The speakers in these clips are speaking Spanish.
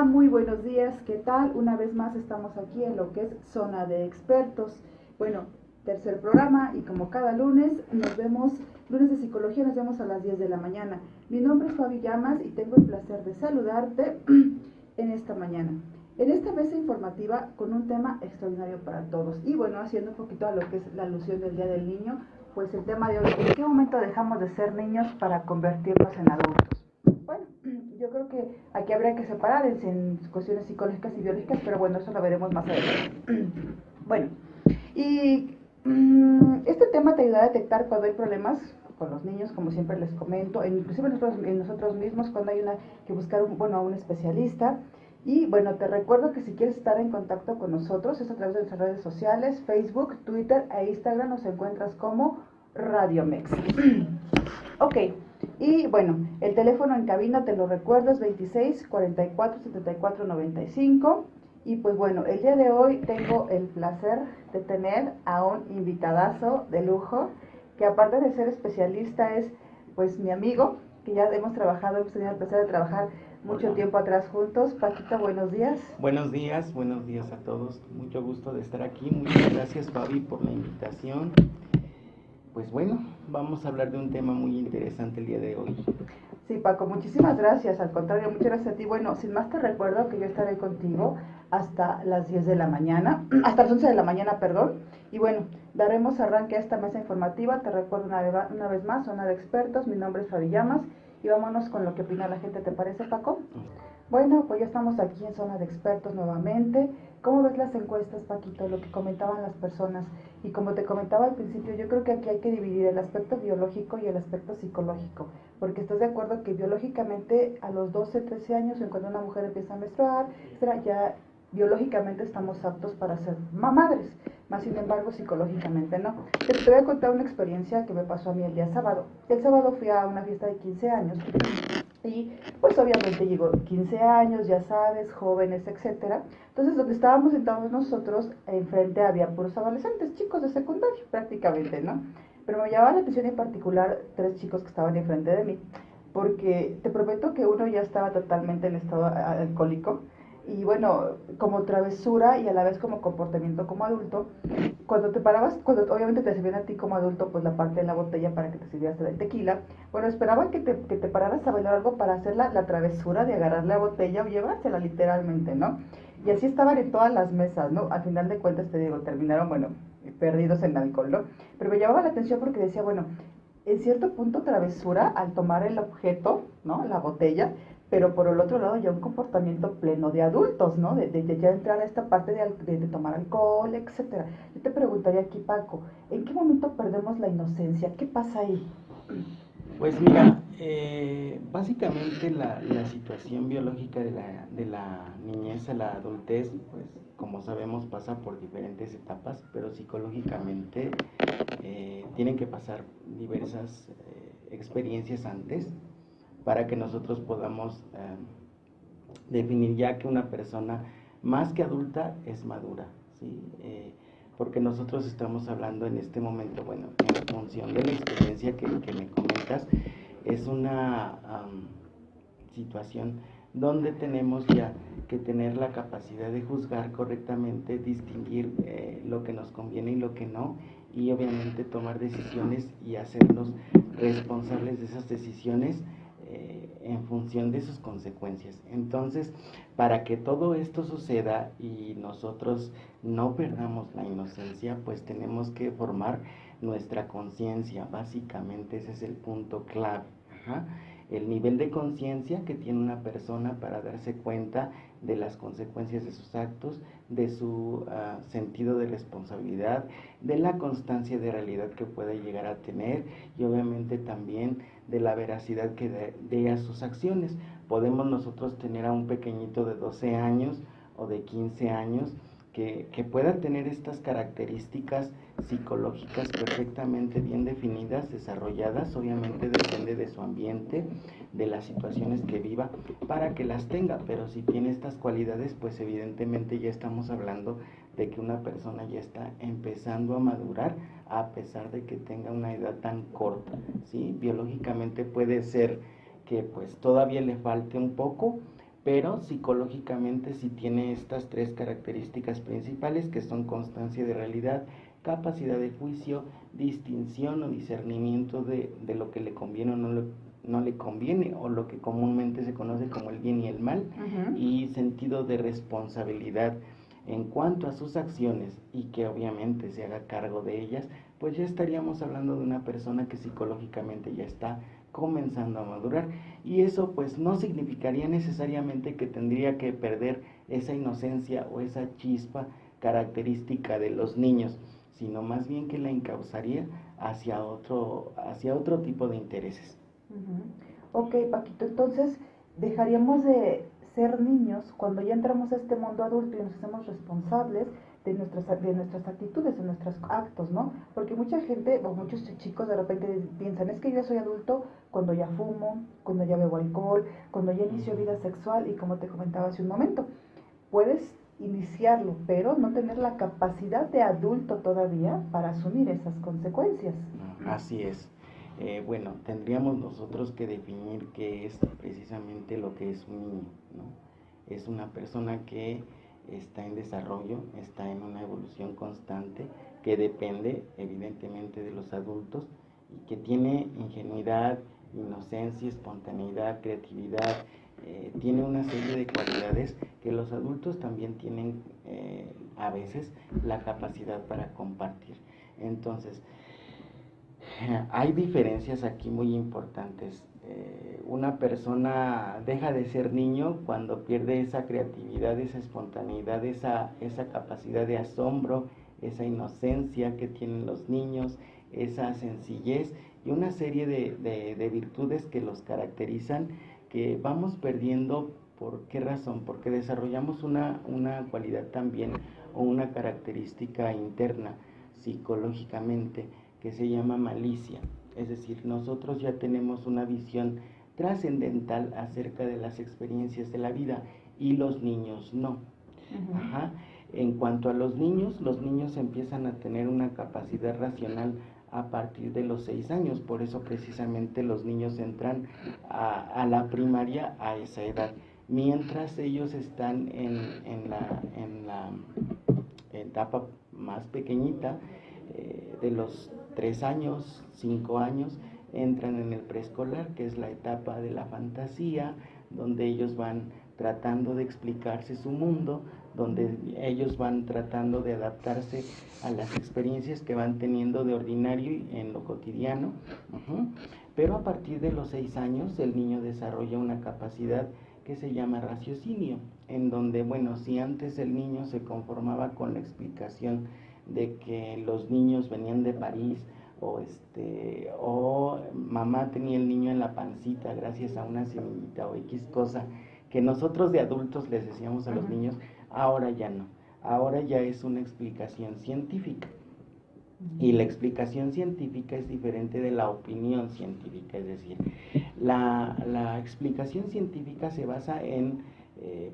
Hola, muy buenos días, ¿qué tal? Una vez más estamos aquí en lo que es Zona de Expertos. Bueno, tercer programa y como cada lunes nos vemos, lunes de psicología, nos vemos a las 10 de la mañana. Mi nombre es Fabi Llamas y tengo el placer de saludarte en esta mañana. En esta mesa informativa con un tema extraordinario para todos. Y bueno, haciendo un poquito a lo que es la alusión del Día del Niño, pues el tema de hoy, ¿en qué momento dejamos de ser niños para convertirnos en adultos? Bueno, yo creo que aquí habría que separar en cuestiones psicológicas y biológicas, pero bueno, eso lo veremos más adelante. Bueno, y este tema te ayudará a detectar cuando hay problemas con los niños, como siempre les comento, inclusive nosotros mismos cuando hay que buscar a un especialista. Y bueno, te recuerdo que si quieres estar en contacto con nosotros es a través de nuestras redes sociales, Facebook, Twitter e Instagram, nos encuentras como Radio Mex. Ok, y bueno, el teléfono en cabina te lo recuerdo es 26 44 74 95. Y pues bueno, el día de hoy tengo el placer de tener a un invitadazo de lujo, que aparte de ser especialista es pues mi amigo, que ya hemos tenido el placer de trabajar mucho tiempo atrás juntos. Paquito, buenos días. Buenos días a todos. Mucho gusto de estar aquí. Muchas gracias, Fabi, por la invitación. Pues bueno, vamos a hablar de un tema muy interesante el día de hoy. Sí, Paco, muchísimas gracias. Al contrario, muchas gracias a ti. Bueno, sin más te recuerdo que yo estaré contigo hasta las 10 de la mañana, hasta las 11 de la mañana, perdón. Y bueno, daremos arranque a esta mesa informativa. Te recuerdo una vez más, Zona de Expertos. Mi nombre es Fabi Llamas y vámonos con lo que opina la gente. ¿Te parece, Paco? Bueno, pues ya estamos aquí en Zona de Expertos nuevamente. ¿Cómo ves las encuestas, Paquito? Lo que comentaban las personas. Y como te comentaba al principio, yo creo que aquí hay que dividir el aspecto biológico y el aspecto psicológico. Porque estás de acuerdo que biológicamente a los 12, 13 años, en cuando una mujer empieza a menstruar, ya biológicamente estamos aptos para ser madres. Más sin embargo, psicológicamente no. Te voy a contar una experiencia que me pasó a mí el día sábado. El sábado fui a una fiesta de 15 años. Y pues obviamente llegó 15 años, ya sabes, jóvenes, etcétera. Entonces donde estábamos sentados nosotros, enfrente había puros adolescentes, chicos de secundaria prácticamente, ¿no? Pero me llamaba la atención en particular 3 chicos que estaban enfrente de mí, porque te prometo que uno ya estaba totalmente en estado alcohólico, y bueno, como travesura y a la vez como comportamiento como adulto, cuando te parabas, cuando obviamente te servían a ti como adulto, pues la parte de la botella para que te sirvieras del tequila, bueno, esperaban que te pararas a bailar algo para hacer la travesura de agarrar la botella o llevársela literalmente, ¿no? Y así estaban en todas las mesas, ¿no? Al final de cuentas, te digo, terminaron, bueno, perdidos en alcohol, ¿no? Pero me llamaba la atención porque decía, bueno, en cierto punto travesura al tomar el objeto, ¿no? La botella, pero por el otro lado ya un comportamiento pleno de adultos, ¿no? De ya entrar a esta parte de tomar alcohol, etcétera. Yo te preguntaría aquí, Paco, ¿en qué momento perdemos la inocencia? ¿Qué pasa ahí? Pues mira, básicamente la situación biológica de la niñez a la adultez, pues como sabemos pasa por diferentes etapas, pero psicológicamente tienen que pasar diversas experiencias antes para que nosotros podamos definir ya que una persona más que adulta es madura, ¿sí? Porque nosotros estamos hablando en este momento, bueno, en función de la experiencia que me comentas, es una situación donde tenemos ya que tener la capacidad de juzgar correctamente, distinguir lo que nos conviene y lo que no, y obviamente tomar decisiones y hacernos responsables de esas decisiones en función de sus consecuencias. Entonces, para que todo esto suceda y nosotros no perdamos la inocencia, pues tenemos que formar nuestra conciencia. Básicamente ese es el punto clave. Ajá. El nivel de conciencia que tiene una persona para darse cuenta de las consecuencias de sus actos, de su sentido de responsabilidad, de la constancia de realidad que puede llegar a tener y obviamente también de la veracidad que dé a sus acciones. Podemos nosotros tener a un pequeñito de 12 años o de 15 años que pueda tener estas características psicológicas perfectamente bien definidas, desarrolladas, obviamente depende de su ambiente, de las situaciones que viva, para que las tenga, pero si tiene estas cualidades, pues evidentemente ya estamos hablando de que una persona ya está empezando a madurar, a pesar de que tenga una edad tan corta, ¿sí? Biológicamente puede ser que pues todavía le falte un poco, pero psicológicamente sí tiene estas tres características principales, que son constancia de realidad, capacidad de juicio, distinción o discernimiento de lo que le conviene o no le conviene, o lo que comúnmente se conoce como el bien y el mal, y sentido de responsabilidad en cuanto a sus acciones, y que obviamente se haga cargo de ellas. Pues ya estaríamos hablando de una persona que psicológicamente ya está comenzando a madurar, y eso pues no significaría necesariamente que tendría que perder esa inocencia o esa chispa característica de los niños, sino más bien que la encauzaría hacia otro tipo de intereses. Ok, Paquito, entonces dejaríamos de ser niños cuando ya entramos a este mundo adulto y nos hacemos responsables de nuestras actitudes, de nuestros actos, ¿no? Porque mucha gente, o muchos chicos de repente piensan, es que yo soy adulto cuando ya fumo, cuando ya bebo alcohol, cuando ya inicio vida sexual, y como te comentaba hace un momento, puedes iniciarlo, pero no tener la capacidad de adulto todavía para asumir esas consecuencias. Así es. Bueno, tendríamos nosotros que definir qué es precisamente lo que es un niño, ¿no? Es una persona que está en desarrollo, está en una evolución constante, que depende evidentemente de los adultos, y que tiene ingenuidad, inocencia, espontaneidad, creatividad, tiene una serie de cualidades que los adultos también tienen a veces la capacidad para compartir. Entonces, hay diferencias aquí muy importantes. Una persona deja de ser niño cuando pierde esa creatividad, esa espontaneidad, esa capacidad de asombro, esa inocencia que tienen los niños, esa sencillez y una serie de virtudes que los caracterizan, que vamos perdiendo. ¿Por qué razón? Porque desarrollamos una cualidad también, o una característica interna psicológicamente, que se llama malicia. Es decir, nosotros ya tenemos una visión trascendental acerca de las experiencias de la vida, y los niños no. En cuanto a los niños empiezan a tener una capacidad racional a partir de los 6 años, por eso precisamente los niños entran a la primaria a esa edad, mientras ellos están en la etapa más pequeñita, de los 3 años, 5 años, entran en el preescolar, que es la etapa de la fantasía, donde ellos van tratando de explicarse su mundo, donde ellos van tratando de adaptarse a las experiencias que van teniendo de ordinario en lo cotidiano. Pero a partir de los 6 años el niño desarrolla una capacidad que se llama raciocinio, en donde, bueno, si antes el niño se conformaba con la explicación de que los niños venían de París, o mamá tenía el niño en la pancita gracias a una semillita o X cosa que nosotros de adultos les decíamos a los niños, ahora ya no, ahora ya es una explicación científica. Y la explicación científica es diferente de la opinión científica, es decir, la explicación científica se basa en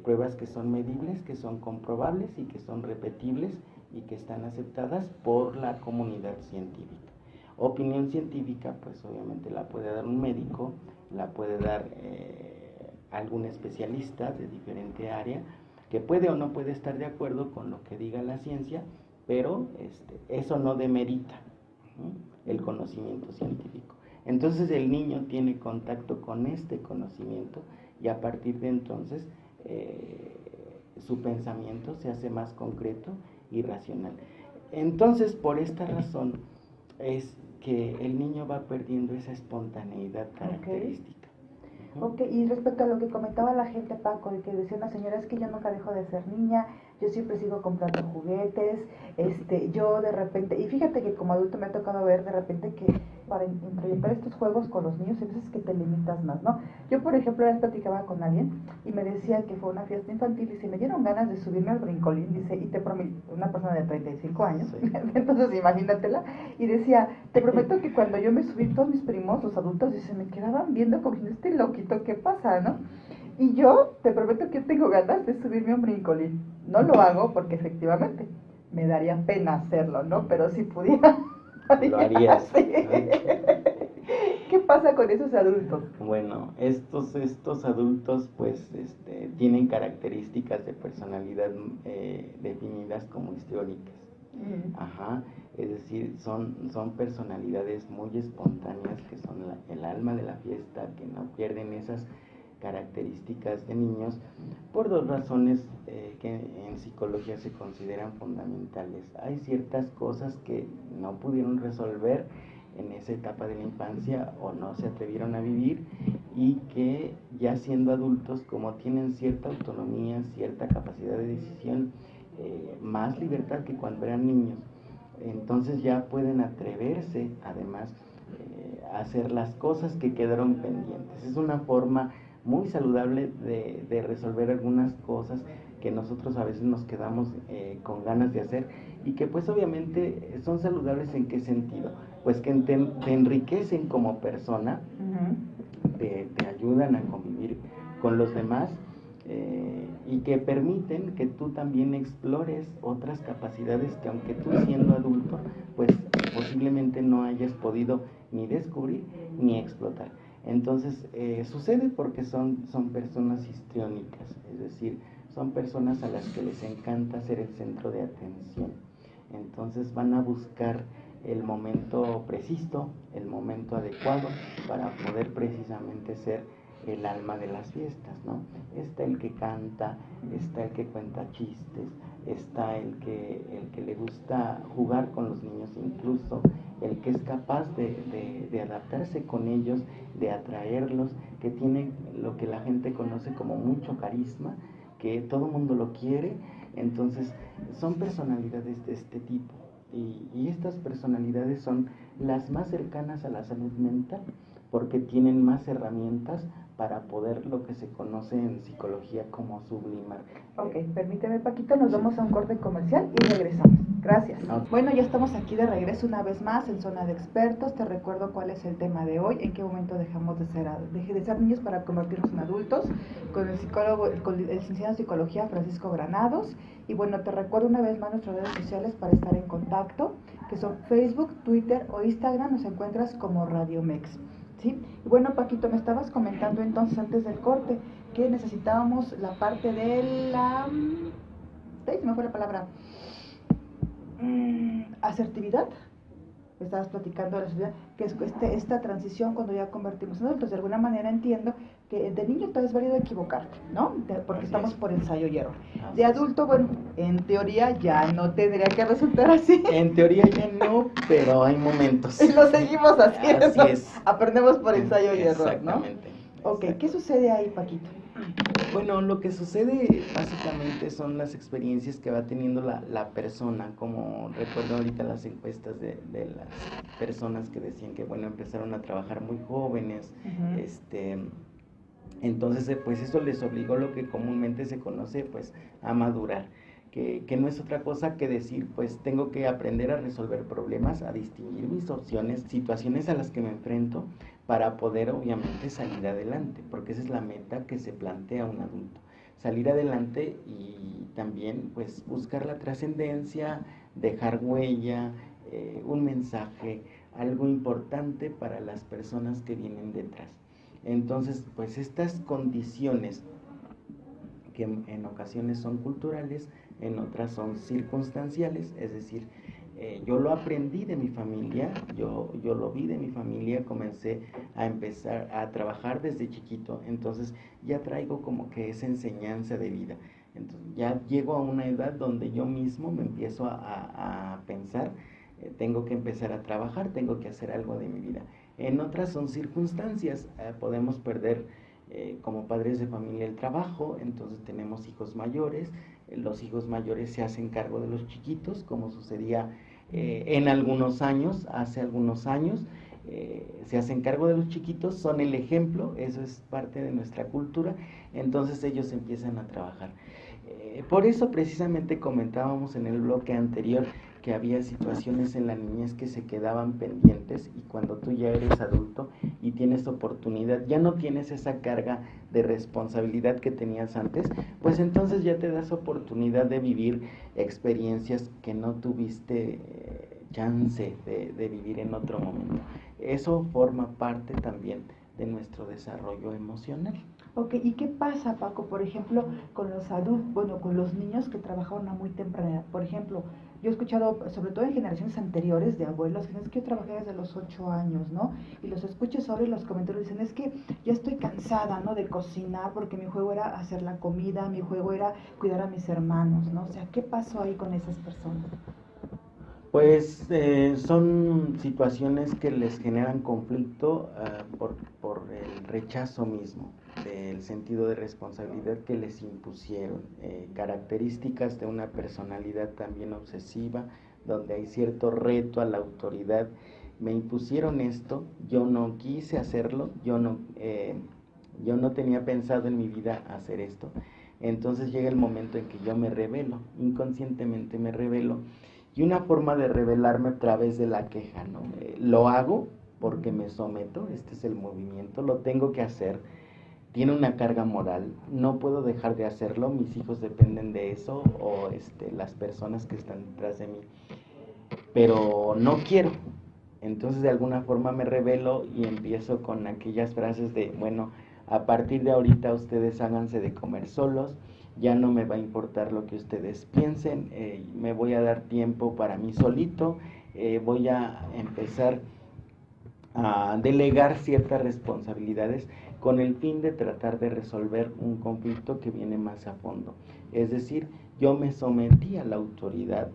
pruebas que son medibles, que son comprobables y que son repetibles y que están aceptadas por la comunidad científica. Opinión científica, pues obviamente la puede dar un médico, la puede dar algún especialista de diferente área, que puede o no puede estar de acuerdo con lo que diga la ciencia, pero eso no demerita el conocimiento científico. Entonces el niño tiene contacto con este conocimiento, y a partir de entonces su pensamiento se hace más concreto y racional. Entonces, por esta razón es que el niño va perdiendo esa espontaneidad característica. Ok, y respecto a lo que comentaba la gente, Paco, de que decía una señora, es que yo nunca dejo de ser niña, yo siempre sigo comprando juguetes, yo de repente, y fíjate que como adulto me ha tocado ver de repente que para implementar estos juegos con los niños, entonces que te limitas más, ¿no? Yo, por ejemplo, una vez platicaba con alguien y me decía que fue una fiesta infantil y se me dieron ganas de subirme al brincolín, dice, y te prometo, una persona de 35 años, sí. Entonces imagínatela, y decía, te prometo que cuando yo me subí, todos mis primos, los adultos, y se me quedaban viendo como, este loquito, ¿qué pasa, no? Y yo, te prometo que tengo ganas de subirme a un brincolín. No lo hago porque efectivamente me daría pena hacerlo, ¿no? Pero si pudiera... Lo harías. Sí. ¿Qué pasa con esos adultos? Bueno, estos adultos pues tienen características de personalidad definidas como histriónicas. Ajá, es decir, son personalidades muy espontáneas que son el alma de la fiesta, que no pierden esas características de niños por dos razones que en psicología se consideran fundamentales. Hay ciertas cosas que no pudieron resolver en esa etapa de la infancia o no se atrevieron a vivir y que ya siendo adultos, como tienen cierta autonomía, cierta capacidad de decisión, más libertad que cuando eran niños, entonces ya pueden atreverse además a hacer las cosas que quedaron pendientes. Es una forma muy saludable de resolver algunas cosas que nosotros a veces nos quedamos con ganas de hacer y que pues obviamente son saludables. ¿En qué sentido? Pues que te enriquecen como persona, te ayudan a convivir con los demás y que permiten que tú también explores otras capacidades que aunque tú siendo adulto pues posiblemente no hayas podido ni descubrir ni explotar. Entonces sucede porque son personas histriónicas, es decir, son personas a las que les encanta ser el centro de atención. Entonces van a buscar el momento preciso, el momento adecuado para poder precisamente ser el alma de las fiestas, ¿no? Está el que canta, está el que cuenta chistes, está el que le gusta jugar con los niños, incluso el que es capaz de adaptarse con ellos, de atraerlos, que tiene lo que la gente conoce como mucho carisma, que todo el mundo lo quiere. Entonces son personalidades de este tipo y estas personalidades son las más cercanas a la salud mental porque tienen más herramientas para poder lo que se conoce en psicología como sublimar. Ok, permíteme Paquito, nos vamos a un corte comercial y regresamos. Gracias. Okay. Bueno, ya estamos aquí de regreso una vez más en Zona de Expertos. Te recuerdo cuál es el tema de hoy, en qué momento dejamos de ser niños para convertirnos en adultos, con el psicólogo, el licenciado en psicología Francisco Granados. Y bueno, te recuerdo una vez más nuestras redes sociales para estar en contacto, que son Facebook, Twitter o Instagram. Nos encuentras como Radio Mex. ¿Sí? Y bueno, Paquito, me estabas comentando entonces antes del corte que necesitábamos la parte de la... se me fue la palabra. Asertividad. Estabas platicando de la asertividad, que es esta transición cuando ya convertimos en adultos. De alguna manera entiendo que de niño todavía es válido equivocarte, ¿no? Porque estamos por ensayo y error. De adulto, bueno, en teoría ya no tendría que resultar así. En teoría ya no, pero hay momentos. Y lo seguimos haciendo. Así es. Aprendemos por ensayo y error, ¿no? Exactamente. Ok, ¿qué sucede ahí, Paquito? Bueno, lo que sucede básicamente son las experiencias que va teniendo la persona, como recuerdo ahorita las encuestas de las personas que decían que, bueno, empezaron a trabajar muy jóvenes, entonces pues eso les obligó lo que comúnmente se conoce pues a madurar, que no es otra cosa que decir pues tengo que aprender a resolver problemas, a distinguir mis opciones, situaciones a las que me enfrento para poder obviamente salir adelante, porque esa es la meta que se plantea un adulto, salir adelante y también pues buscar la trascendencia, dejar huella, un mensaje, algo importante para las personas que vienen detrás. Entonces, pues estas condiciones que en ocasiones son culturales, en otras son circunstanciales, es decir, yo lo aprendí de mi familia, yo lo vi de mi familia, comencé a empezar a trabajar desde chiquito, entonces ya traigo como que esa enseñanza de vida. Entonces ya llego a una edad donde yo mismo me empiezo a pensar, tengo que empezar a trabajar, tengo que hacer algo de mi vida. En otras son circunstancias, podemos perder como padres de familia el trabajo, entonces tenemos hijos mayores, los hijos mayores se hacen cargo de los chiquitos, como sucedía en algunos años, hace algunos años, se hacen cargo de los chiquitos, son el ejemplo, eso es parte de nuestra cultura, entonces ellos empiezan a trabajar. Por eso precisamente comentábamos en el bloque anterior que había situaciones en la niñez que se quedaban pendientes y cuando tú ya eres adulto y tienes oportunidad, ya no tienes esa carga de responsabilidad que tenías antes, pues entonces ya te das oportunidad de vivir experiencias que no tuviste chance de vivir en otro momento. Eso forma parte también de nuestro desarrollo emocional. Ok, ¿y qué pasa, Paco, por ejemplo, con los adultos, bueno, con los niños que trabajaron a muy temprana edad? Por ejemplo, yo he escuchado, sobre todo en generaciones anteriores de abuelos, que es que yo trabajé desde los 8 años, ¿no? Y los escuchas ahora y los comentarios dicen, es que ya estoy cansada, ¿no? De cocinar, porque mi juego era hacer la comida, mi juego era cuidar a mis hermanos, ¿no? O sea, ¿qué pasó ahí con esas personas? Pues son situaciones que les generan conflicto por el rechazo mismo, del sentido de responsabilidad que les impusieron, características de una personalidad también obsesiva, donde hay cierto reto a la autoridad. Me impusieron esto, yo no quise hacerlo, yo no tenía pensado en mi vida hacer esto. Entonces llega el momento en que yo me rebelo, inconscientemente me rebelo. Y una forma de rebelarme a través de la queja, ¿no? Lo hago porque me someto, este es el movimiento, lo tengo que hacer, tiene una carga moral, no puedo dejar de hacerlo, mis hijos dependen de eso, o las personas que están detrás de mí, pero no quiero. Entonces de alguna forma me rebelo y empiezo con aquellas frases de, bueno, a partir de ahorita ustedes háganse de comer solos, ya no me va a importar lo que ustedes piensen, me voy a dar tiempo para mí solito, voy a empezar a delegar ciertas responsabilidades con el fin de tratar de resolver un conflicto que viene más a fondo. Es decir, yo me sometí a la autoridad,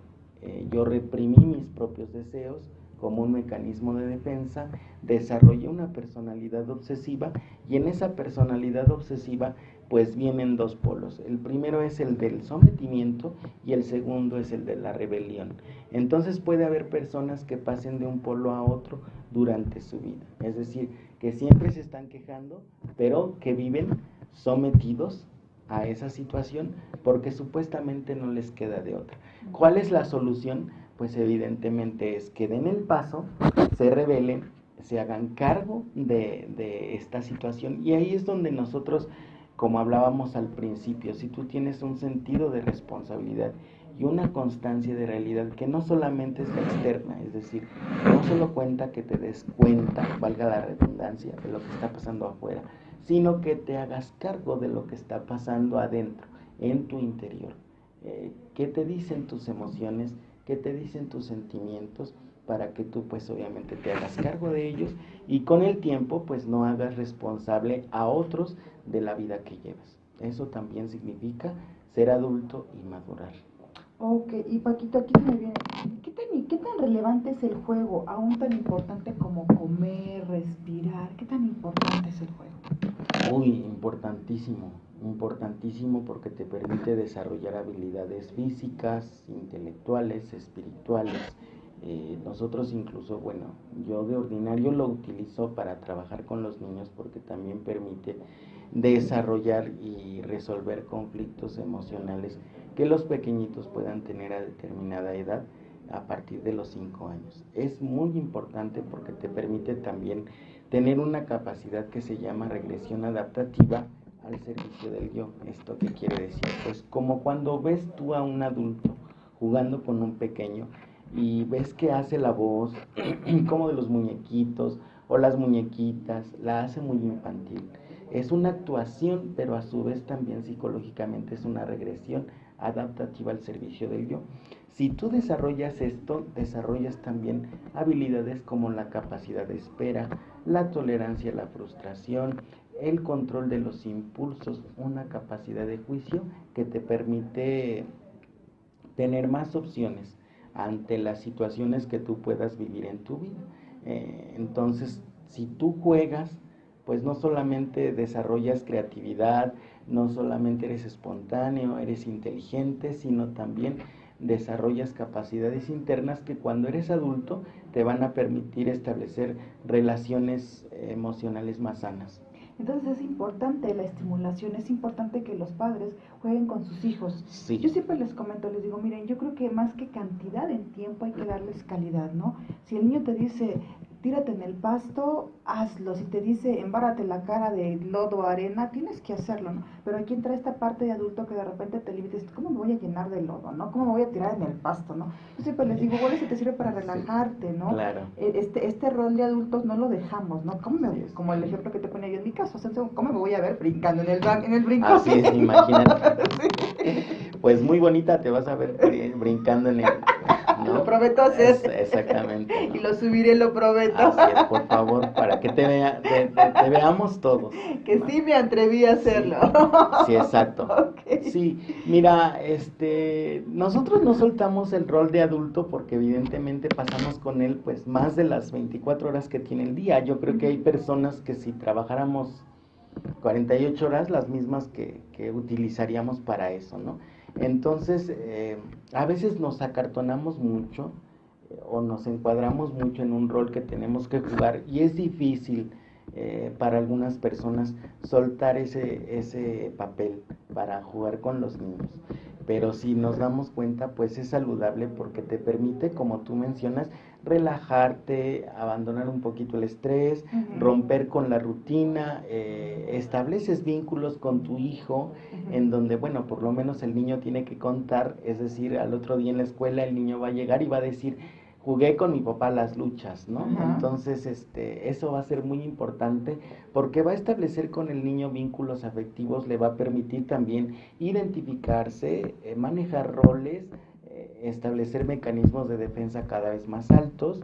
yo reprimí mis propios deseos como un mecanismo de defensa, desarrollé una personalidad obsesiva y en esa personalidad obsesiva pues vienen dos polos. El primero es el del sometimiento y el segundo es el de la rebelión. Entonces puede haber personas que pasen de un polo a otro durante su vida. Es decir, que siempre se están quejando, pero que viven sometidos a esa situación porque supuestamente no les queda de otra. ¿Cuál es la solución? Pues evidentemente es que den el paso, se rebelen, se hagan cargo de esta situación y ahí es donde nosotros, como hablábamos al principio, si tú tienes un sentido de responsabilidad y una constancia de realidad que no solamente es la externa, es decir, no solo cuenta que te des cuenta, valga la redundancia, de lo que está pasando afuera, sino que te hagas cargo de lo que está pasando adentro, en tu interior. ¿Qué te dicen tus emociones? ¿Qué te dicen tus sentimientos? Para que tú pues obviamente te hagas cargo de ellos y con el tiempo pues no hagas responsable a otros de la vida que llevas. Eso también significa ser adulto y madurar. Ok, y Paquito, aquí se me viene, qué tan relevante es el juego? Aún tan importante como comer, respirar, ¿qué tan importante es el juego? Muy importantísimo, importantísimo porque te permite desarrollar habilidades físicas, intelectuales, espirituales. Nosotros incluso, bueno, yo de ordinario lo utilizo para trabajar con los niños porque también permite desarrollar y resolver conflictos emocionales que los pequeñitos puedan tener a determinada edad a partir de los 5 años. Es muy importante porque te permite también tener una capacidad que se llama regresión adaptativa al servicio del yo. ¿Esto qué quiere decir? Pues como cuando ves tú a un adulto jugando con un pequeño y ves que hace la voz como de los muñequitos o las muñequitas, la hace muy infantil. Es una actuación, pero a su vez también psicológicamente es una regresión adaptativa al servicio del yo. Si tú desarrollas esto, desarrollas también habilidades como la capacidad de espera, la tolerancia a la frustración, el control de los impulsos, una capacidad de juicio que te permite tener más opciones ante las situaciones que tú puedas vivir en tu vida. Entonces, si tú juegas, pues no solamente desarrollas creatividad, no solamente eres espontáneo, eres inteligente, sino también desarrollas capacidades internas que cuando eres adulto te van a permitir establecer relaciones emocionales más sanas. Entonces es importante la estimulación, es importante que los padres jueguen con sus hijos. Sí. Yo siempre les comento, les digo, miren, yo creo que más que cantidad en tiempo hay que darles calidad, ¿no? Si el niño te dice, tírate en el pasto, hazlo. Si te dice embárrate la cara de lodo o arena, tienes que hacerlo, ¿no? Pero aquí entra esta parte de adulto que de repente te limites, ¿cómo me voy a llenar de lodo, no? ¿Cómo me voy a tirar en el pasto, no? Yo siempre les digo, bueno, eso te sirve para relajarte, ¿no? Claro. Este rol de adultos no lo dejamos, ¿no? Como el ejemplo que te ponía yo en mi caso, o sea, ¿cómo me voy a ver brincando en el brinco? Así es, imagínate. Sí. Pues muy bonita te vas a ver brincando en el... ¿no? Lo prometo hacer. Exactamente, ¿no? Y lo subiré, lo prometo. Así es, por favor, para que te veamos todos. Que sí me atreví a hacerlo. Sí, exacto. Okay. Sí, mira, nosotros no soltamos el rol de adulto porque evidentemente pasamos con él pues más de las 24 horas que tiene el día. Yo creo que hay personas que si trabajáramos 48 horas, las mismas que utilizaríamos para eso, ¿no? Entonces, a veces nos acartonamos mucho o nos encuadramos mucho en un rol que tenemos que jugar y es difícil para algunas personas soltar ese papel para jugar con los niños. Pero si nos damos cuenta, pues es saludable porque te permite, como tú mencionas, relajarte, abandonar un poquito el estrés, romper con la rutina, estableces vínculos con tu hijo, en donde, bueno, por lo menos el niño tiene que contar, es decir, al otro día en la escuela el niño va a llegar y va a decir, jugué con mi papá las luchas, ¿no? Entonces, eso va a ser muy importante porque va a establecer con el niño vínculos afectivos, le va a permitir también identificarse, manejar roles, establecer mecanismos de defensa cada vez más altos,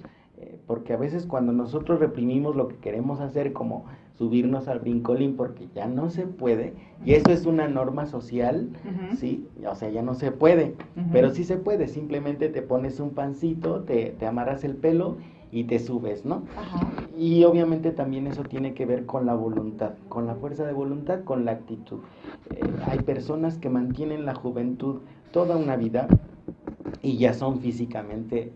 porque a veces cuando nosotros reprimimos lo que queremos hacer, como subirnos al brincolín porque ya no se puede, y eso es una norma social, ¿sí? O sea, ya no se puede, pero sí se puede, simplemente te pones un pancito, te amarras el pelo y te subes, ¿no? Y obviamente también eso tiene que ver con la voluntad, con la fuerza de voluntad, con la actitud. Hay personas que mantienen la juventud toda una vida y ya son físicamente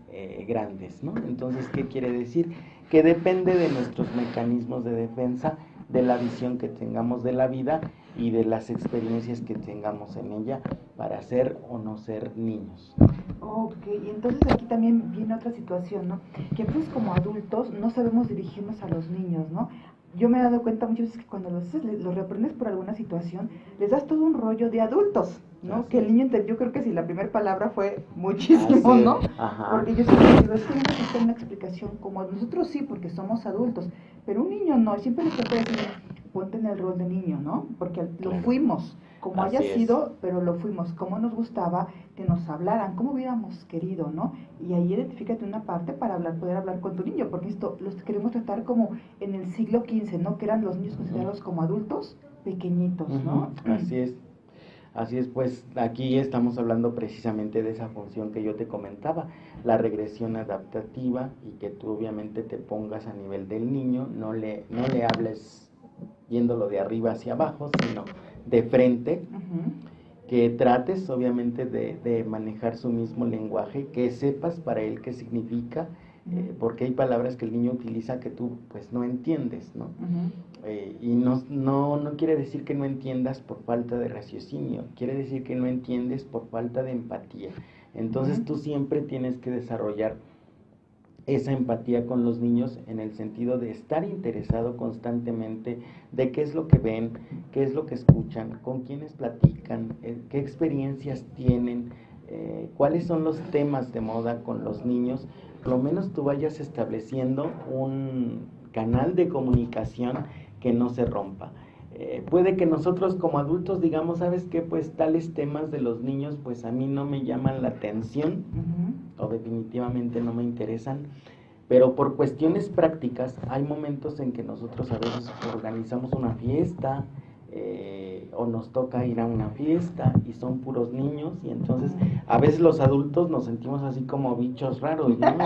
grandes, ¿no? Entonces, ¿qué quiere decir? Que depende de nuestros mecanismos de defensa, de la visión que tengamos de la vida y de las experiencias que tengamos en ella para ser o no ser niños. Ok, y entonces aquí también viene otra situación, ¿no? Que pues como adultos no sabemos dirigirnos a los niños, ¿no? Yo me he dado cuenta muchas veces que cuando los reprendes por alguna situación, les das todo un rollo de adultos, ¿no? Así. Que el niño entendió, creo que si la primera palabra fue muchísimo, así, ¿no? Ajá. Porque yo siempre digo, es que no necesita una explicación como nosotros sí, porque somos adultos, pero un niño no, siempre les puede decir, ponte en el rol de niño, ¿no? Porque lo fuimos, como así haya sido, pero lo fuimos, como nos gustaba que nos hablaran, como hubiéramos querido, ¿no? Y ahí identifícate una parte para poder hablar con tu niño, porque esto los queremos tratar como en el siglo XV, ¿no? Que eran los niños considerados como adultos pequeñitos, ¿no? Así es. Así es, pues aquí estamos hablando precisamente de esa función que yo te comentaba, la regresión adaptativa y que tú obviamente te pongas a nivel del niño, no le hables viéndolo de arriba hacia abajo, sino de frente, que trates obviamente de manejar su mismo lenguaje, que sepas para él qué significa, porque hay palabras que el niño utiliza que tú pues no entiendes, ¿no? Y no quiere decir que no entiendas por falta de raciocinio, quiere decir que no entiendes por falta de empatía. Entonces tú siempre tienes que desarrollar esa empatía con los niños en el sentido de estar interesado constantemente de qué es lo que ven, qué es lo que escuchan, con quiénes platican, qué experiencias tienen, cuáles son los temas de moda con los niños. Por lo menos tú vayas estableciendo un canal de comunicación que no se rompa. Puede que nosotros como adultos digamos, ¿sabes qué? Pues tales temas de los niños pues a mí no me llaman la atención o definitivamente no me interesan, pero por cuestiones prácticas hay momentos en que nosotros a veces organizamos una fiesta o nos toca ir a una fiesta y son puros niños y entonces a veces los adultos nos sentimos así como bichos raros, ¿no?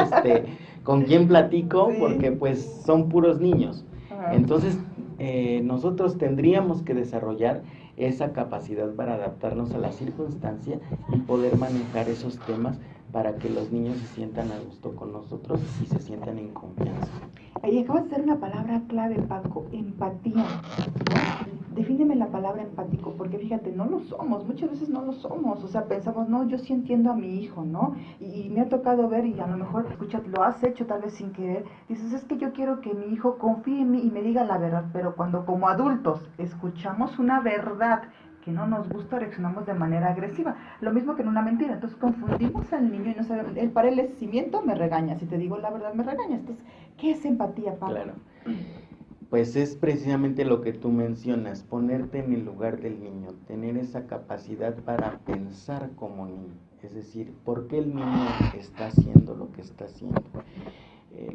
¿Con quién platico? Sí. Porque pues son puros niños. Entonces nosotros tendríamos que desarrollar esa capacidad para adaptarnos a la circunstancia y poder manejar esos temas para que los niños se sientan a gusto con nosotros y se sientan en confianza. Ahí acabas de dar una palabra clave, Paco, empatía, ¿no? defíneme la palabra empático, porque fíjate, no lo somos, muchas veces no lo somos, o sea, pensamos, no, yo sí entiendo a mi hijo, ¿no? Y me ha tocado ver, y a lo mejor, escucha, lo has hecho tal vez sin querer, dices, es que yo quiero que mi hijo confíe en mí y me diga la verdad, pero cuando como adultos escuchamos una verdad que no nos gusta, reaccionamos de manera agresiva, lo mismo que en una mentira, entonces confundimos al niño y no sabemos, para él es, si miento me regaña, si te digo la verdad me regaña, entonces, ¿qué es empatía, Pablo? Claro. Pues es precisamente lo que tú mencionas, ponerte en el lugar del niño, tener esa capacidad para pensar como niño, es decir, ¿por qué el niño está haciendo lo que está haciendo?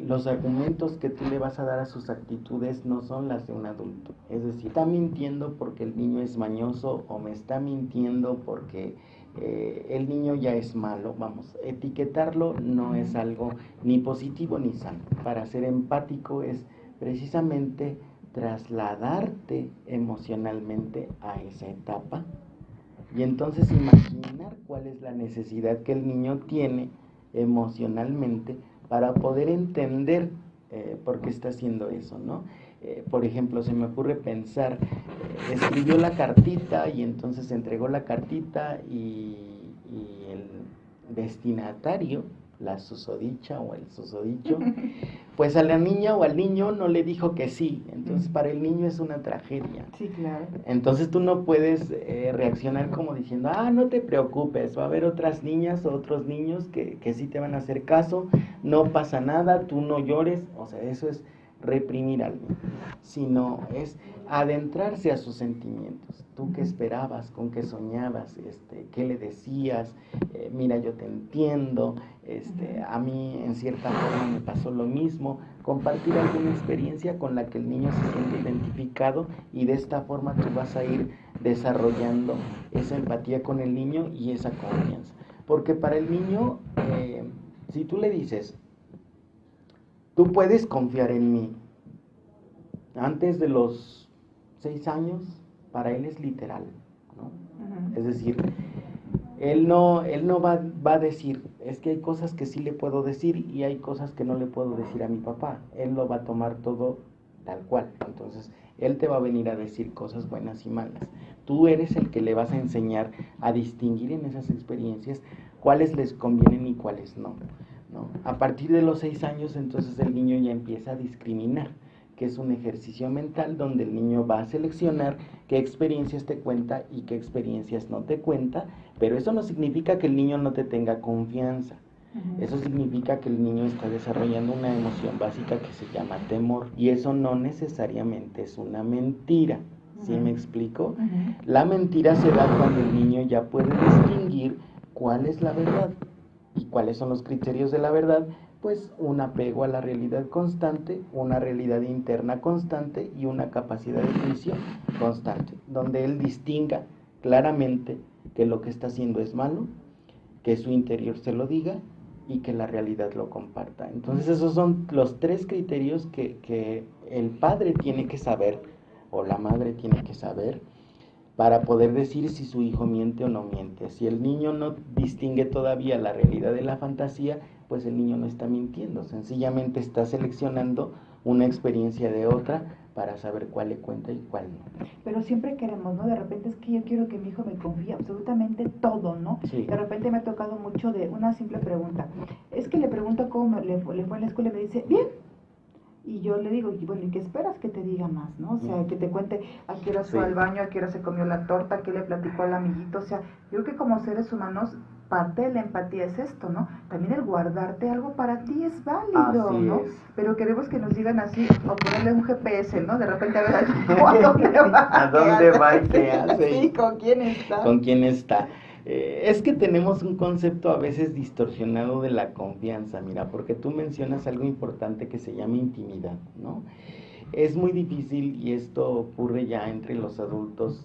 Los argumentos que tú le vas a dar a sus actitudes no son las de un adulto, es decir, está mintiendo porque el niño es mañoso o me está mintiendo porque el niño ya es malo, vamos, etiquetarlo no es algo ni positivo ni sano. Para ser empático es precisamente trasladarte emocionalmente a esa etapa y entonces imaginar cuál es la necesidad que el niño tiene emocionalmente para poder entender por qué está haciendo eso, ¿no? Por ejemplo, se me ocurre pensar, escribió la cartita y entonces entregó la cartita y el destinatario, la susodicha o el susodicho, pues a la niña o al niño no le dijo que sí, entonces para el niño es una tragedia. Sí, claro. Entonces tú no puedes reaccionar como diciendo, no te preocupes, va a haber otras niñas o otros niños que sí te van a hacer caso, no pasa nada, tú no llores, o sea, eso es reprimir al niño, sino es adentrarse a sus sentimientos. ¿Tú qué esperabas? ¿Con qué soñabas? ¿Qué le decías? Mira, yo te entiendo, a mí en cierta forma me pasó lo mismo. Compartir alguna experiencia con la que el niño se siente identificado y de esta forma tú vas a ir desarrollando esa empatía con el niño y esa confianza. Porque para el niño, si tú le dices, tú puedes confiar en mí, antes de los 6 años, para él es literal, ¿no? Uh-huh. Es decir, él no va a decir, es que hay cosas que sí le puedo decir y hay cosas que no le puedo decir a mi papá. Él lo va a tomar todo tal cual. Entonces, él te va a venir a decir cosas buenas y malas. Tú eres el que le vas a enseñar a distinguir en esas experiencias cuáles les convienen y cuáles no. A partir de los 6 años, entonces el niño ya empieza a discriminar, que es un ejercicio mental donde el niño va a seleccionar qué experiencias te cuenta y qué experiencias no te cuenta, pero eso no significa que el niño no te tenga confianza. Uh-huh. Eso significa que el niño está desarrollando una emoción básica que se llama temor, y eso no necesariamente es una mentira. ¿Sí me explico? Uh-huh. La mentira se da cuando el niño ya puede distinguir cuál es la verdad. ¿Y cuáles son los criterios de la verdad? Pues un apego a la realidad constante, una realidad interna constante y una capacidad de juicio constante, donde él distinga claramente que lo que está haciendo es malo, que su interior se lo diga y que la realidad lo comparta. Entonces esos son los 3 criterios que el padre tiene que saber o la madre tiene que saber para poder decir si su hijo miente o no miente. Si el niño no distingue todavía la realidad de la fantasía, pues el niño no está mintiendo, sencillamente está seleccionando una experiencia de otra para saber cuál le cuenta y cuál no. Pero siempre queremos, ¿no? De repente es que yo quiero que mi hijo me confíe absolutamente todo, ¿no? Sí. De repente me ha tocado mucho de una simple pregunta. Es que le pregunto cómo le fue en la escuela y me dice, bien. Y yo le digo, y bueno, ¿y qué esperas que te diga más, no? O sea, que te cuente a qué hora fue al baño, a qué hora se comió la torta, a qué le platicó al amiguito. O sea, yo creo que como seres humanos, parte de la empatía es esto, ¿no? También el guardarte algo para ti es válido, así ¿no? Es. Pero queremos que nos digan así, o ponerle un GPS, ¿no? De repente a ver ¿a dónde va? ¿A dónde va y qué hace? Sí, ¿con quién está? ¿Con quién está? Es que tenemos un concepto a veces distorsionado de la confianza, mira, porque tú mencionas algo importante que se llama intimidad, ¿no? Es muy difícil, y esto ocurre ya entre los adultos,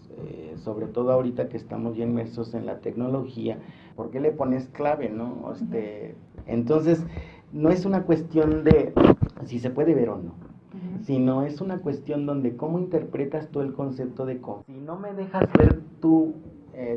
sobre todo ahorita que estamos ya inmersos en la tecnología. ¿Por qué le pones clave, no? Entonces, no es una cuestión de si se puede ver o no, sino es una cuestión donde cómo interpretas tú el concepto de confianza. Si no me dejas ver tu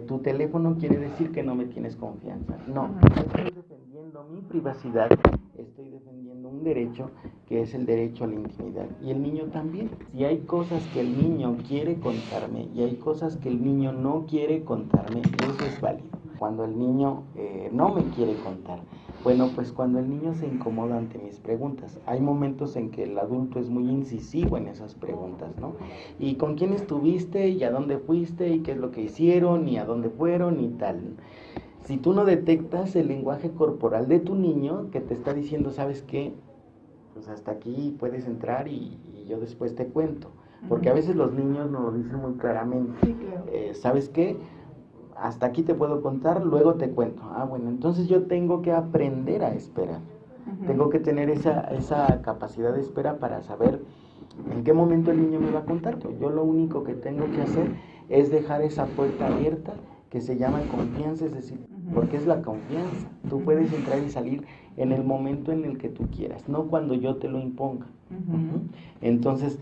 tu teléfono quiere decir que no me tienes confianza. No, estoy defendiendo mi privacidad, estoy defendiendo un derecho que es el derecho a la intimidad. Y el niño también. Si hay cosas que el niño quiere contarme y hay cosas que el niño no quiere contarme, eso es válido. Cuando el niño no me quiere contar, bueno, pues cuando el niño se incomoda ante mis preguntas. Hay momentos en que el adulto es muy incisivo en esas preguntas, ¿no? ¿Y con quién estuviste? ¿Y a dónde fuiste? ¿Y qué es lo que hicieron? ¿Y a dónde fueron? Y tal. Si tú no detectas el lenguaje corporal de tu niño que te está diciendo, ¿sabes qué? Pues hasta aquí puedes entrar y yo después te cuento. Porque a veces los niños nos lo dicen muy claramente. Sí, claro. ¿Sabes qué? Hasta aquí te puedo contar, luego te cuento. Bueno, entonces yo tengo que aprender a esperar. Tengo que tener esa capacidad de espera para saber en qué momento el niño me va a contar. Pues yo lo único que tengo que hacer es dejar esa puerta abierta que se llama confianza, es decir, porque es la confianza. Tú puedes entrar y salir en el momento en el que tú quieras, no cuando yo te lo imponga. Entonces,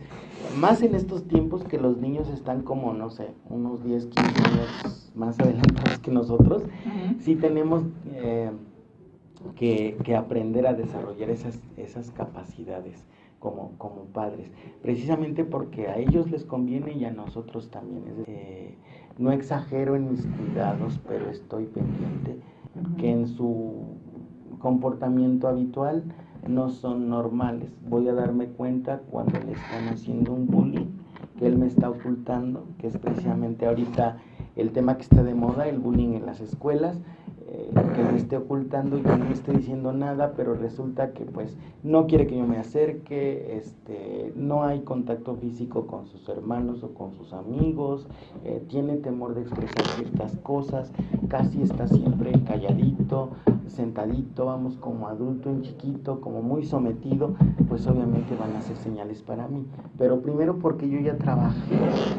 más en estos tiempos que los niños están como, no sé, unos 10, 15 años más adelantados que nosotros, sí tenemos que aprender a desarrollar esas capacidades como padres, precisamente porque a ellos les conviene y a nosotros también. No exagero en mis cuidados, pero estoy pendiente que en su comportamiento habitual no son normales. Voy a darme cuenta cuando le están haciendo un bullying, que él me está ocultando, que es precisamente ahorita el tema que está de moda, el bullying en las escuelas, que me esté ocultando y que no me esté diciendo nada, pero resulta que pues no quiere que yo me acerque, no hay contacto físico con sus hermanos o con sus amigos, tiene temor de expresar ciertas cosas, casi está siempre calladito, sentadito, vamos, como adulto en chiquito, como muy sometido, pues obviamente van a ser señales para mí, pero primero porque yo ya trabajé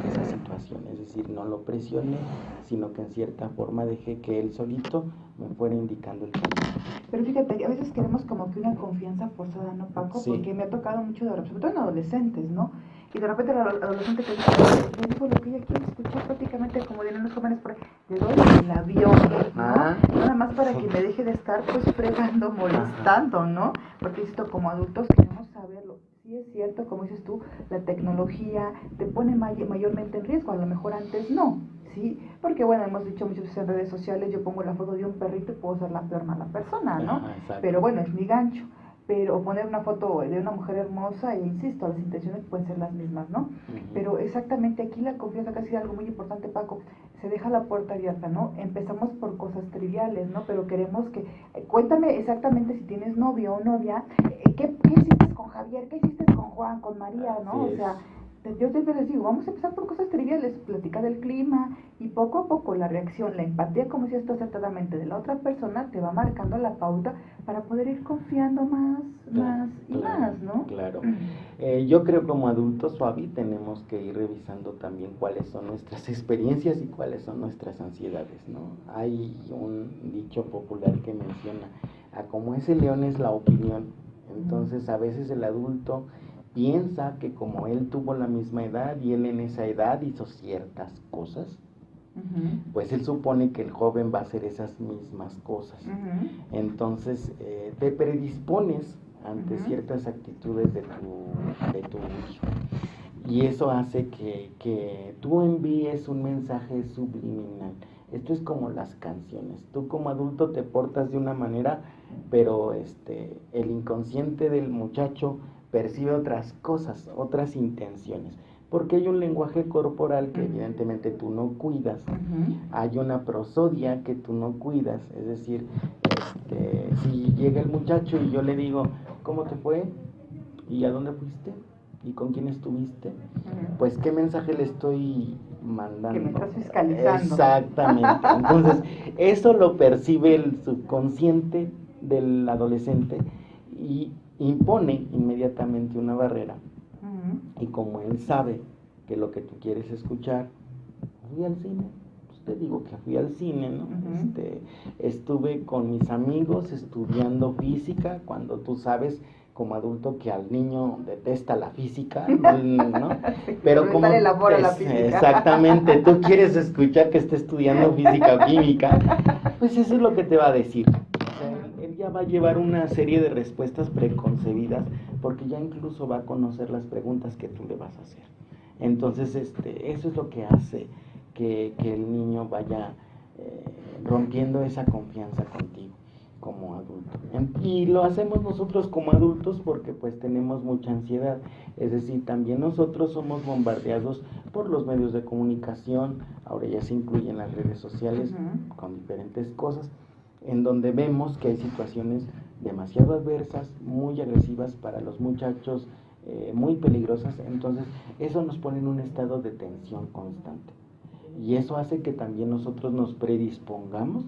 esa situación, es decir, no lo presioné, sino que en cierta forma dejé que él solito me fuera indicando el camino. Pero fíjate, a veces queremos como que una confianza forzada, ¿no, Paco? Sí. Porque me ha tocado mucho de sobre todo en adolescentes, ¿no? Y de repente el adolescente que dice, le digo lo que ella quiere escuchar, prácticamente como dirían los jóvenes por ahí, le doy el avión, ¿no? Nada más para que me deje de estar pues fregando, molestando, ¿no? Porque esto como adultos queremos saberlo. Sí es cierto, como dices tú, la tecnología te pone mayormente en riesgo, a lo mejor antes no, ¿sí? Porque bueno, hemos dicho muchas veces en redes sociales, yo pongo la foto de un perrito y puedo ser la peor mala persona, ¿no? Pero bueno, es mi gancho. Pero poner una foto de una mujer hermosa, e insisto, las intenciones pueden ser las mismas, ¿no? Pero exactamente aquí la confianza, que ha sido algo muy importante, Paco, se deja la puerta abierta, ¿no? Empezamos por cosas triviales, ¿no? Pero queremos que, cuéntame exactamente si tienes novio o novia, ¿qué hiciste con Javier? ¿Qué hiciste con Juan, con María, ¿no? O sea, yo siempre les digo, vamos a empezar por cosas triviales, platicar del clima, y poco a poco la reacción, la empatía, como si esto acertadamente de la otra persona, te va marcando la pauta para poder ir confiando más y más, ¿no? Claro. Yo creo como adultos, Fabi, tenemos que ir revisando también cuáles son nuestras experiencias y cuáles son nuestras ansiedades, ¿no? Hay un dicho popular que menciona, a como ese león es la opinión. Entonces a veces el adulto piensa que como él tuvo la misma edad y él en esa edad hizo ciertas cosas, pues él supone que el joven va a hacer esas mismas cosas. Entonces te predispones ante ciertas actitudes de tu hijo. Y eso hace que tú envíes un mensaje subliminal. Esto es como las canciones. Tú como adulto te portas de una manera, pero el inconsciente del muchacho percibe otras cosas, otras intenciones. Porque hay un lenguaje corporal que evidentemente tú no cuidas. Hay una prosodia que tú no cuidas. Es decir, si llega el muchacho y yo le digo, ¿cómo te fue? ¿Y a dónde fuiste? ¿Y con quién estuviste? Pues, ¿qué mensaje le estoy mandando? Que me estás fiscalizando. Exactamente. Entonces, eso lo percibe el subconsciente del adolescente y impone inmediatamente una barrera. Y como él sabe que lo que tú quieres escuchar, fui al cine. Pues te digo que fui al cine, ¿no? Estuve con mis amigos estudiando física, cuando tú sabes como adulto que al niño detesta la física, ¿no? Pero como sale la bola la física. Exactamente, tú quieres escuchar que esté estudiando física o química, pues eso es lo que te va a decir. O sea, él ya va a llevar una serie de respuestas preconcebidas porque ya incluso va a conocer las preguntas que tú le vas a hacer. Entonces, eso es lo que hace que el niño vaya rompiendo esa confianza contigo como adulto. Y lo hacemos nosotros como adultos porque pues tenemos mucha ansiedad, es decir, también nosotros somos bombardeados por los medios de comunicación, ahora ya se incluyen las redes sociales con diferentes cosas, en donde vemos que hay situaciones demasiado adversas, muy agresivas para los muchachos, muy peligrosas, entonces eso nos pone en un estado de tensión constante. Y eso hace que también nosotros nos predispongamos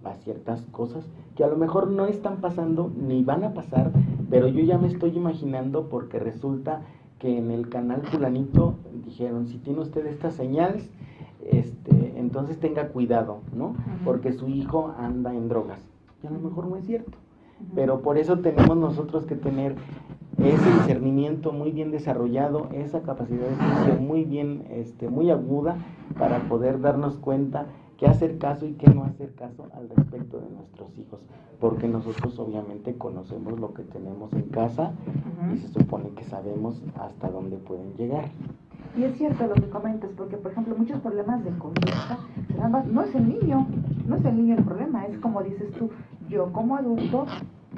a ciertas cosas que a lo mejor no están pasando ni van a pasar, pero yo ya me estoy imaginando porque resulta que en el canal fulanito dijeron, si tiene usted estas señales, entonces tenga cuidado, ¿no? Porque su hijo anda en drogas. Y a lo mejor no es cierto. Pero por eso tenemos nosotros que tener ese discernimiento muy bien desarrollado, esa capacidad de juicio muy bien, muy aguda para poder darnos cuenta qué hacer caso y qué no hacer caso al respecto de nuestros hijos, porque nosotros obviamente conocemos lo que tenemos en casa y se supone que sabemos hasta dónde pueden llegar. Y es cierto lo que comentas, porque por ejemplo muchos problemas de conducta, no es el niño el problema, es como dices tú, yo como adulto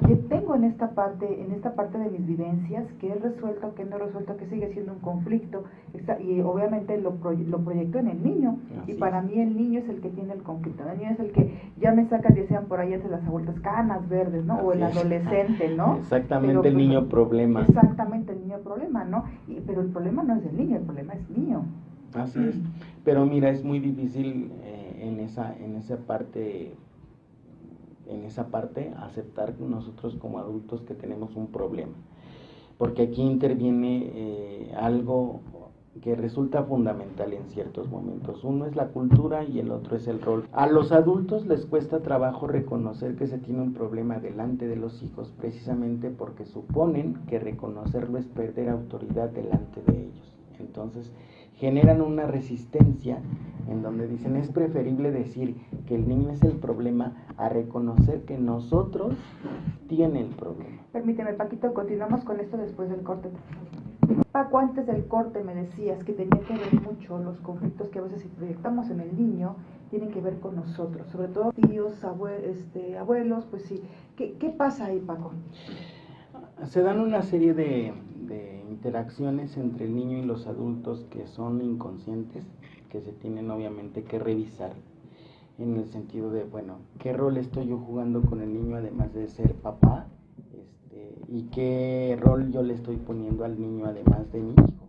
que tengo en esta parte de mis vivencias, que he resuelto, que no he resuelto, que sigue siendo un conflicto, y obviamente lo proyecto en el niño, y para mí el niño es el que tiene el conflicto, el niño es el que ya me saca, decían por ahí antes las abuelitas, canas verdes, ¿no? O el adolescente, ¿no? Exactamente, pero, el niño problema. Exactamente, el niño problema, ¿no? Pero el problema no es del niño, el problema es mío. Así es, pero mira, es muy difícil en esa parte aceptar nosotros como adultos que tenemos un problema, porque aquí interviene algo que resulta fundamental en ciertos momentos. Uno es la cultura y el otro es el rol. A los adultos les cuesta trabajo reconocer que se tiene un problema delante de los hijos, precisamente porque suponen que reconocerlo es perder autoridad delante de ellos. Entonces generan una resistencia en donde dicen es preferible decir que el niño es el problema a reconocer que nosotros tiene el problema. Permíteme, Paquito, continuamos con esto después del corte. Paco, antes del corte me decías que tenía que ver mucho los conflictos que a veces si proyectamos en el niño tienen que ver con nosotros, sobre todo tíos, abuelos, pues sí. ¿Qué pasa ahí, Paco? Se dan una serie de interacciones entre el niño y los adultos que son inconscientes, que se tienen obviamente que revisar en el sentido de, bueno, ¿qué rol estoy yo jugando con el niño además de ser papá? ¿Y qué rol yo le estoy poniendo al niño además de mi hijo?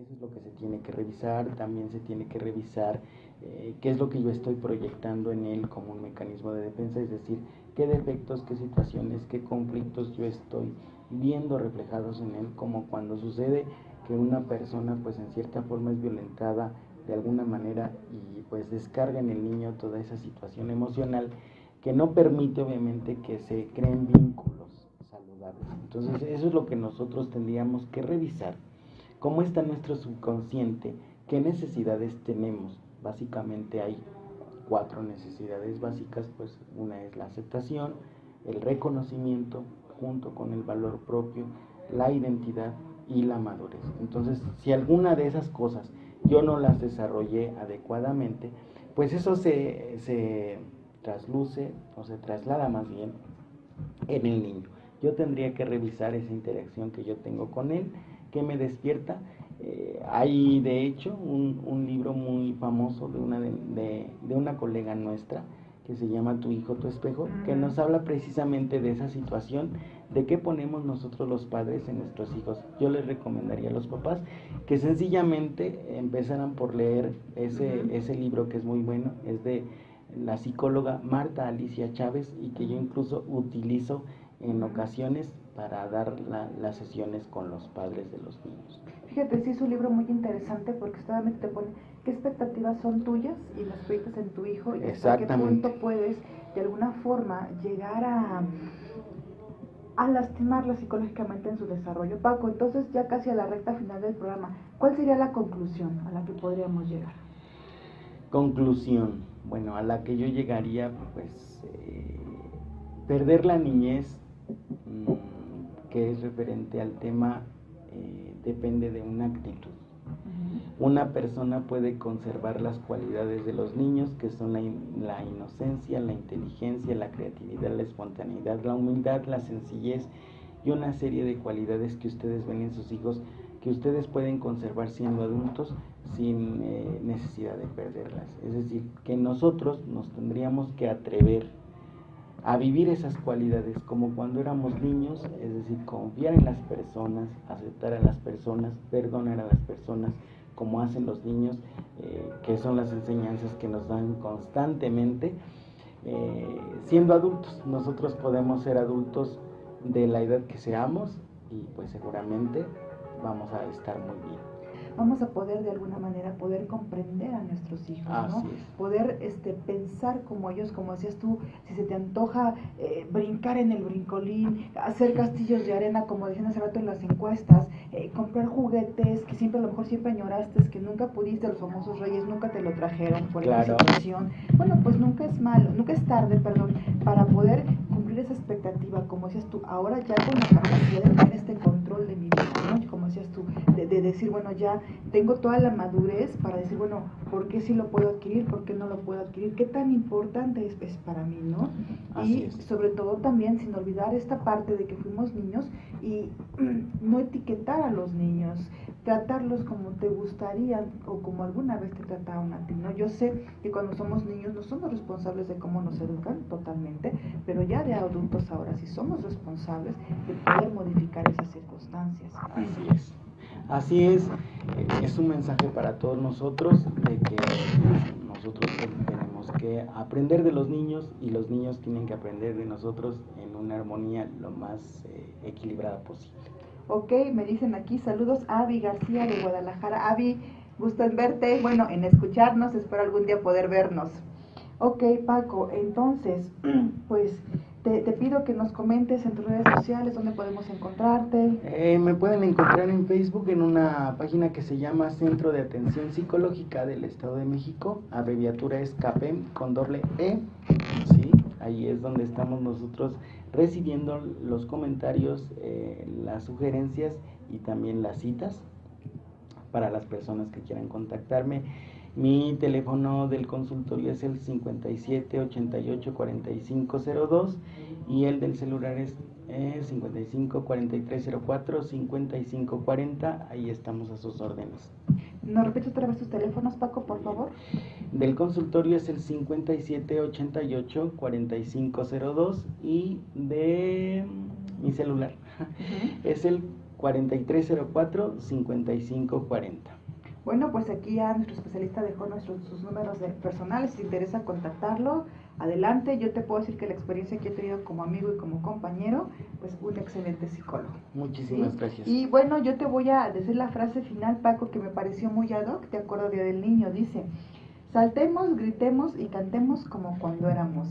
Eso es lo que se tiene que revisar. También se tiene que revisar qué es lo que yo estoy proyectando en él como un mecanismo de defensa, es decir, qué defectos, qué situaciones, qué conflictos yo estoy viendo reflejados en él, como cuando sucede que una persona pues en cierta forma es violentada de alguna manera y pues descarga en el niño toda esa situación emocional que no permite obviamente que se creen vínculos saludables. Entonces eso es lo que nosotros tendríamos que revisar. ¿Cómo está nuestro subconsciente? ¿Qué necesidades tenemos? Básicamente hay 4 necesidades básicas, pues una es la aceptación, el reconocimiento, junto con el valor propio, la identidad y la madurez. Entonces, si alguna de esas cosas yo no las desarrollé adecuadamente, pues eso se trasluce o se traslada más bien en el niño. Yo tendría que revisar esa interacción que yo tengo con él, que me despierta. Hay de hecho un libro muy famoso de una colega nuestra que se llama Tu hijo, tu espejo, que nos habla precisamente de esa situación, de qué ponemos nosotros los padres en nuestros hijos. Yo les recomendaría a los papás que sencillamente empezaran por leer ese libro, que es muy bueno, es de la psicóloga Marta Alicia Chávez, y que yo incluso utilizo en ocasiones para dar las sesiones con los padres de los niños. Fíjate, sí es un libro muy interesante porque solamente te pone qué expectativas son tuyas y las proyectas en tu hijo, y hasta qué punto puedes de alguna forma llegar a a lastimarla psicológicamente en su desarrollo. Paco, entonces ya casi a la recta final del programa, ¿cuál sería la conclusión a la que podríamos llegar? Conclusión, bueno, a la que yo llegaría, pues, perder la niñez, que es referente al tema, depende de una actitud. Una persona puede conservar las cualidades de los niños, que son la inocencia, la inteligencia, la creatividad, la espontaneidad, la humildad, la sencillez y una serie de cualidades que ustedes ven en sus hijos, que ustedes pueden conservar siendo adultos sin necesidad de perderlas. Es decir, que nosotros nos tendríamos que atrever a vivir esas cualidades como cuando éramos niños, es decir, confiar en las personas, aceptar a las personas, perdonar a las personas, como hacen los niños, que son las enseñanzas que nos dan constantemente. Siendo adultos, nosotros podemos ser adultos de la edad que seamos y pues seguramente vamos a estar muy bien. Vamos a poder de alguna manera poder comprender a nuestros hijos, ¿no? Poder pensar como ellos, como decías tú, si se te antoja brincar en el brincolín, hacer castillos de arena, como decían hace rato en las encuestas, comprar juguetes que siempre a lo mejor siempre añoraste, que nunca pudiste, los famosos reyes nunca te lo trajeron por esa situación. Bueno, pues nunca es malo, nunca es tarde, perdón, para poder cumplir esa expectativa, como decías tú, ahora ya con la capacidad de tener este control de mi vida, ¿no? Como decías tú, de decir, bueno, ya tengo toda la madurez para decir, bueno, ¿por qué sí lo puedo adquirir? ¿Por qué no lo puedo adquirir? ¿Qué tan importante es para mí, no? Y sobre todo también, sin olvidar esta parte de que fuimos niños y no etiquetar a los niños, tratarlos como te gustaría o como alguna vez te trataron a ti, ¿no? Yo sé que cuando somos niños no somos responsables de cómo nos educan totalmente, pero ya de adultos ahora sí somos responsables de poder modificar esas circunstancias. Así es un mensaje para todos nosotros de que nosotros tenemos que aprender de los niños y los niños tienen que aprender de nosotros en una armonía lo más equilibrada posible. Ok, me dicen aquí, saludos a Avi García de Guadalajara. Avi, gusto en verte, bueno, en escucharnos, espero algún día poder vernos. Ok, Paco, entonces, pues te pido que nos comentes en tus redes sociales dónde podemos encontrarte. Me pueden encontrar en Facebook en una página que se llama Centro de Atención Psicológica del Estado de México, abreviatura es CAPEM con doble E, ¿sí? Ahí es donde estamos nosotros recibiendo los comentarios, las sugerencias y también las citas para las personas que quieran contactarme. Mi teléfono del consultorio es el 5788-4502 y el del celular es 55-4304-5540. Ahí estamos a sus órdenes. ¿Nos repites otra vez tus teléfonos, Paco, por favor? Del consultorio es el 5788-4502 y de mi celular es el 4304-5540. Bueno, pues aquí ya nuestro especialista dejó sus números personales, si te interesa contactarlo, adelante. Yo te puedo decir que la experiencia que he tenido como amigo y como compañero, pues un excelente psicólogo. Muchísimas gracias. Y bueno, yo te voy a decir la frase final, Paco, que me pareció muy ad hoc, de acuerdo a Día del Niño, dice: saltemos, gritemos y cantemos como cuando éramos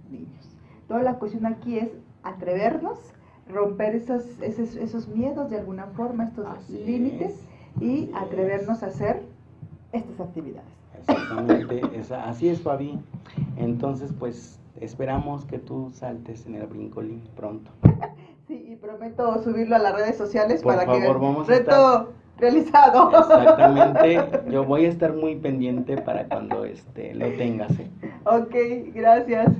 niños. Toda la cuestión aquí es atrevernos, romper esos miedos de alguna forma, estos límites, y atrevernos a hacer estas actividades. Exactamente, así es, Fabi. Entonces, pues, esperamos que tú saltes en el brincolín pronto. Sí, y prometo subirlo a las redes sociales para que vamos reto realizado. Exactamente, yo voy a estar muy pendiente para cuando lo tengas. Ok, gracias.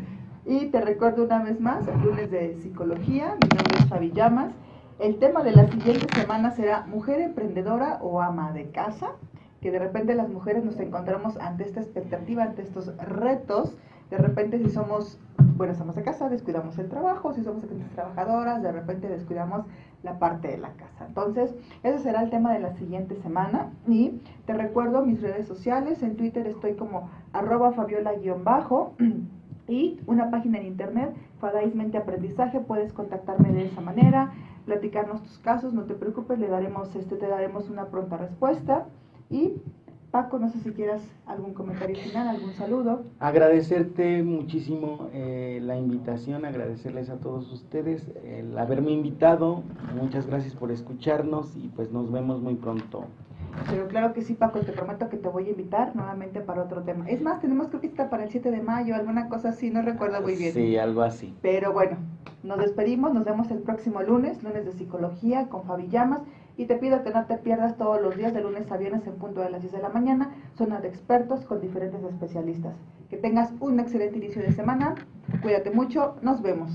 Y te recuerdo una vez más, el lunes de psicología, mi nombre es Fabi Llamas. El tema de la siguiente semana será mujer emprendedora o ama de casa, que de repente las mujeres nos encontramos ante esta expectativa, ante estos retos. De repente si somos buenas amas de casa, descuidamos el trabajo, si somos excelentes trabajadoras, de repente descuidamos la parte de la casa. Entonces, ese será el tema de la siguiente semana. Y te recuerdo mis redes sociales, en Twitter estoy como @Fabiola_ y una página en internet, Fadais Mente Aprendizaje. Puedes contactarme de esa manera, platicarnos tus casos, no te preocupes, te daremos una pronta respuesta. Y Paco, no sé si quieras algún comentario final, algún saludo. Agradecerte muchísimo la invitación, agradecerles a todos ustedes el haberme invitado. Muchas gracias por escucharnos y pues nos vemos muy pronto. Pero claro que sí, Paco, te prometo que te voy a invitar nuevamente para otro tema. Es más, tenemos creo que está para el 7 de mayo, alguna cosa así, no recuerdo muy bien. Sí, algo así. Pero bueno, nos despedimos, nos vemos el próximo lunes de psicología con Fabi Llamas. Y te pido que no te pierdas todos los días de lunes a viernes en punto de las 10 de la mañana, zona de expertos con diferentes especialistas. Que tengas un excelente inicio de semana, cuídate mucho, nos vemos.